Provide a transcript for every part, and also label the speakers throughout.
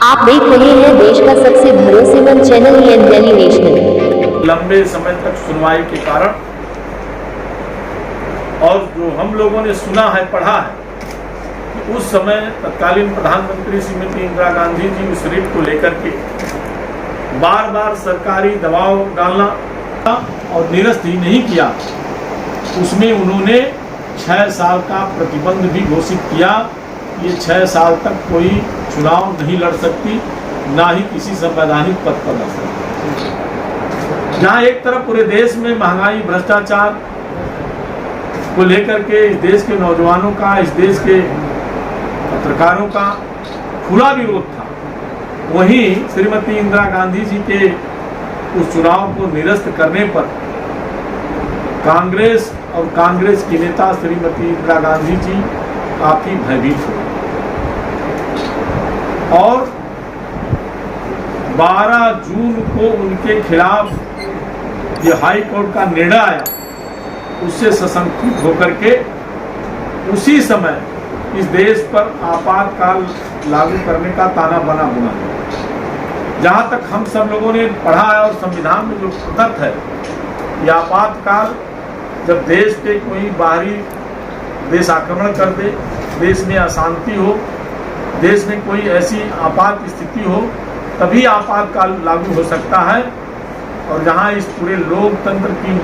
Speaker 1: आप देख रहे हैं देश का सबसे भरोसेमंद चैनल दिल्ली नेशनल।
Speaker 2: लंबे समय तक सुनवाई के कारण और जो हम लोगों ने सुना है, पढ़ा है, उस समय तत्कालीन प्रधानमंत्री श्रीमती इंदिरा गांधी जी उस रिट को लेकर के बार बार सरकारी दबाव डालना और निरस्त ही नहीं किया, उसमें उन्होंने 6 साल का प्रतिबंध भी घोषित किया। ये 6 साल तक कोई चुनाव नहीं लड़ सकती, ना ही किसी संवैधानिक पद पर लड़ सकती। जहाँ एक तरफ पूरे देश में महंगाई, भ्रष्टाचार को लेकर के इस देश के नौजवानों का, इस देश के पत्रकारों का खुला विरोध था, वहीं श्रीमती इंदिरा गांधी जी के उस चुनाव को निरस्त करने पर कांग्रेस और कांग्रेस की नेता श्रीमती इंदिरा गांधी जी काफी भयभीत हुए और 12 जून को उनके खिलाफ ये हाई कोर्ट का निर्णय आया, उससे सशंकित होकर के उसी समय इस देश पर आपातकाल लागू करने का ताना बना बुना। जहां तक हम सब लोगों ने पढ़ा है और संविधान में जो प्रदत्त है, यह आपातकाल जब देश पे कोई बाहरी देश आक्रमण कर दे, देश में अशांति हो, देश में कोई ऐसी आपात स्थिति हो, तभी आपातकाल लागू हो सकता है। और जहां इस पूरे लोकतंत्र की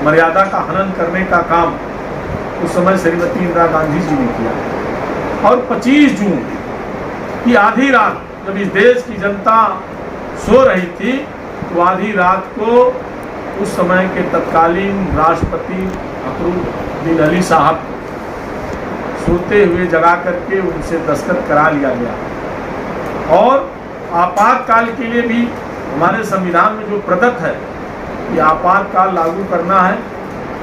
Speaker 2: मर्यादा का हनन करने का काम उस समय श्रीमती इंदिरा गांधी जी ने किया। और 25 जून की आधी रात जब इस देश की जनता सो रही थी, तो आधी रात को उस समय के तत्कालीन राष्ट्रपति अकबरुद्दीन अली साहब सोते हुए जगा करके उनसे दस्तखत करा लिया गया। और आपातकाल के लिए भी हमारे संविधान में जो प्रदत्त है कि आपातकाल लागू करना है,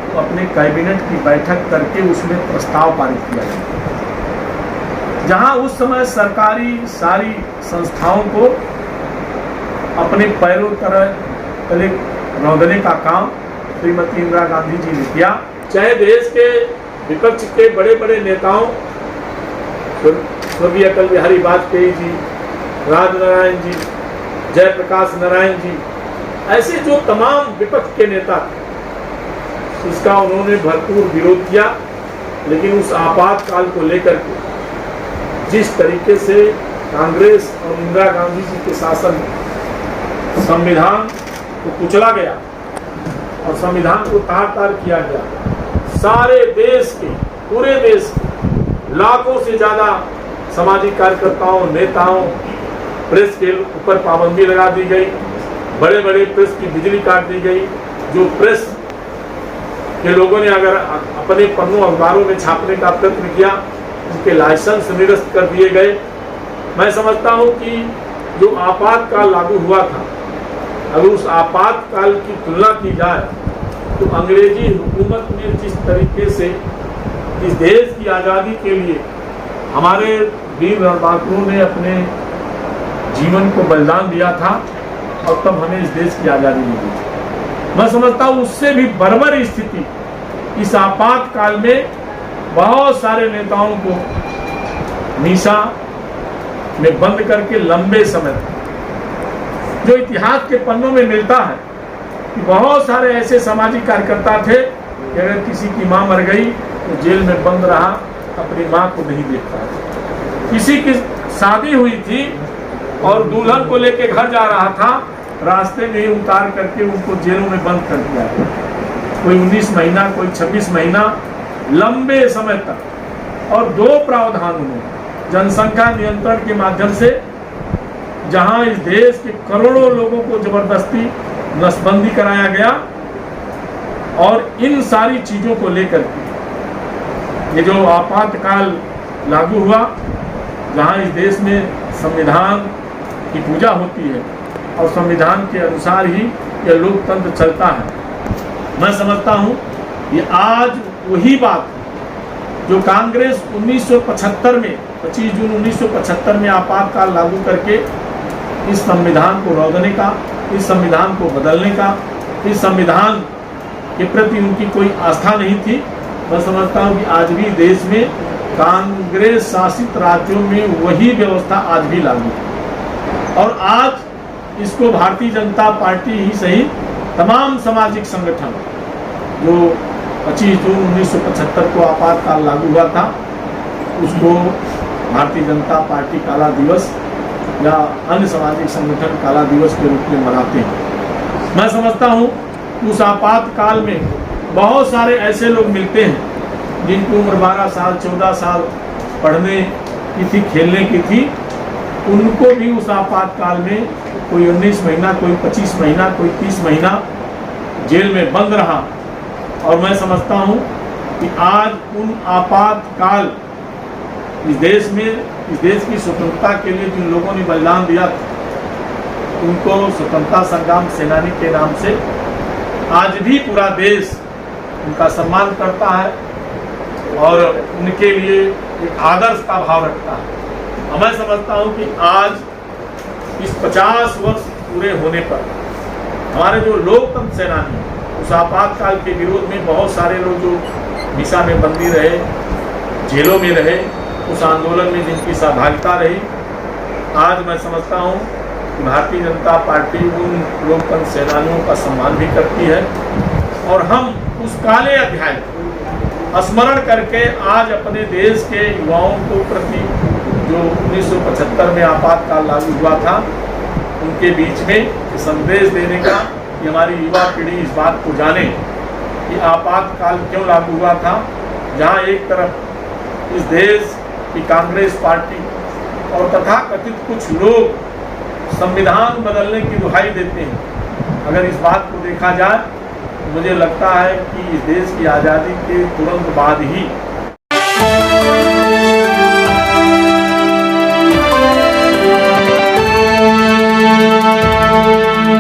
Speaker 2: तो अपने कैबिनेट की बैठक करके उसमें प्रस्ताव पारित किया गया। जहां उस समय सरकारी सारी संस्थाओं को अपने पैरों तले रौंदने का काम श्रीमती इंदिरा गांधी जी ने किया। चाहे देश के विपक्ष के बड़े बड़े नेताओं स्वर्गीय अटल बिहारी वाजपेयी जी, राजनारायण जी, जयप्रकाश नारायण जी, ऐसे जो तमाम विपक्ष के नेता थे, इसका उन्होंने भरपूर विरोध किया। लेकिन उस आपातकाल को लेकर के जिस तरीके से कांग्रेस और इंदिरा गांधी जी के शासन में संविधान को कुचला गया और संविधान को तार-तार किया गया, सारे देश के, पूरे देश के लाखों से ज्यादा सामाजिक कार्यकर्ताओं, नेताओं, प्रेस के ऊपर पाबंदी लगा दी गई, बड़े बड़े प्रेस की बिजली काट दी गई। जो प्रेस के लोगों ने अगर अपने पन्नों अखबारों में छापने का प्रयत्न किया, उनके लाइसेंस निरस्त कर दिए गए। मैं समझता हूं कि जो आपातकाल लागू हुआ था, अगर उस आपातकाल की तुलना की जाए तो अंग्रेजी हुकूमत ने जिस तरीके से इस देश की आज़ादी के लिए हमारे वीर रणबांकुरों ने अपने जीवन को बलिदान दिया था और तब हमें इस देश की आज़ादी मिली, मैं समझता हूँ उससे भी बर्बर स्थिति इस आपातकाल में बहुत सारे नेताओं को मीसा में बंद करके लंबे समय तक, जो इतिहास के पन्नों में मिलता है कि बहुत सारे ऐसे सामाजिक कार्यकर्ता थे कि अगर किसी की मां मर गई तो जेल में बंद रहा, अपनी मां को नहीं देख पाया। किसी की शादी हुई थी और दुल्हन को लेके घर जा रहा था, रास्ते में ही उतार करके उनको जेलों में बंद कर दिया, कोई 19 महीना, कोई 26 महीना, लंबे समय तक। और 2 प्रावधानों में जनसंख्या नियंत्रण के माध्यम से, जहां इस देश के करोड़ों लोगों को जबरदस्ती नसबंदी कराया गया, और इन सारी चीजों को लेकर के ये जो आपातकाल लागू हुआ, जहां इस देश में संविधान की पूजा होती है और संविधान के अनुसार ही यह लोकतंत्र चलता है, मैं समझता हूं ये आज वही बात जो कांग्रेस 1975 में 25 जून 1975 में आपातकाल लागू करके इस संविधान को रौंदने का, इस संविधान को बदलने का, इस संविधान के प्रति उनकी कोई आस्था नहीं थी। मैं समझता हूँ कि आज भी देश में कांग्रेस शासित राज्यों में वही व्यवस्था आज भी लागू है। और आज इसको भारतीय जनता पार्टी ही सही, तमाम सामाजिक संगठन जो 25 जून 1975 को आपातकाल लागू हुआ था, उसको भारतीय जनता पार्टी काला दिवस या अन्य सामाजिक संगठन काला दिवस के रूप में मनाते हैं। मैं समझता हूँ उस आपातकाल में बहुत सारे ऐसे लोग मिलते हैं जिनकी उम्र 12 साल 14 साल पढ़ने की थी, खेलने की थी, उनको भी उस आपातकाल में कोई 19 महीना, कोई 25 महीना, कोई 30 महीना जेल में बंद रहा। और मैं समझता हूँ कि आज उन आपातकाल इस देश में, इस देश की स्वतंत्रता के लिए जिन लोगों ने बलिदान दिया, उनको स्वतंत्रता संग्राम सेनानी के नाम से आज भी पूरा देश उनका सम्मान करता है और उनके लिए एक आदर्श का भाव रखता है। और मैं समझता हूँ कि आज इस 50 वर्ष पूरे होने पर हमारे जो लोकतंत्र सेनानी उस आपातकाल के विरोध में बहुत सारे लोग जो मिसा में बंदी रहे, जेलों में रहे, उस आंदोलन में जिनकी सहभागिता रही, आज मैं समझता हूँ कि भारतीय जनता पार्टी उन लोकतंत्र सेनानियों का सम्मान भी करती है। और हम उस काले अध्याय स्मरण करके आज अपने देश के युवाओं को प्रति जो 1975 में आपातकाल लागू हुआ था, उनके बीच में संदेश देने का कि हमारी युवा पीढ़ी इस बात को जाने कि आपातकाल क्यों लागू हुआ था। जहां एक तरफ इस देश की कांग्रेस पार्टी और तथाकथित कुछ लोग संविधान बदलने की दुहाई देते हैं, अगर इस बात को देखा जाए, मुझे लगता है कि इस देश की आज़ादी के तुरंत बाद ही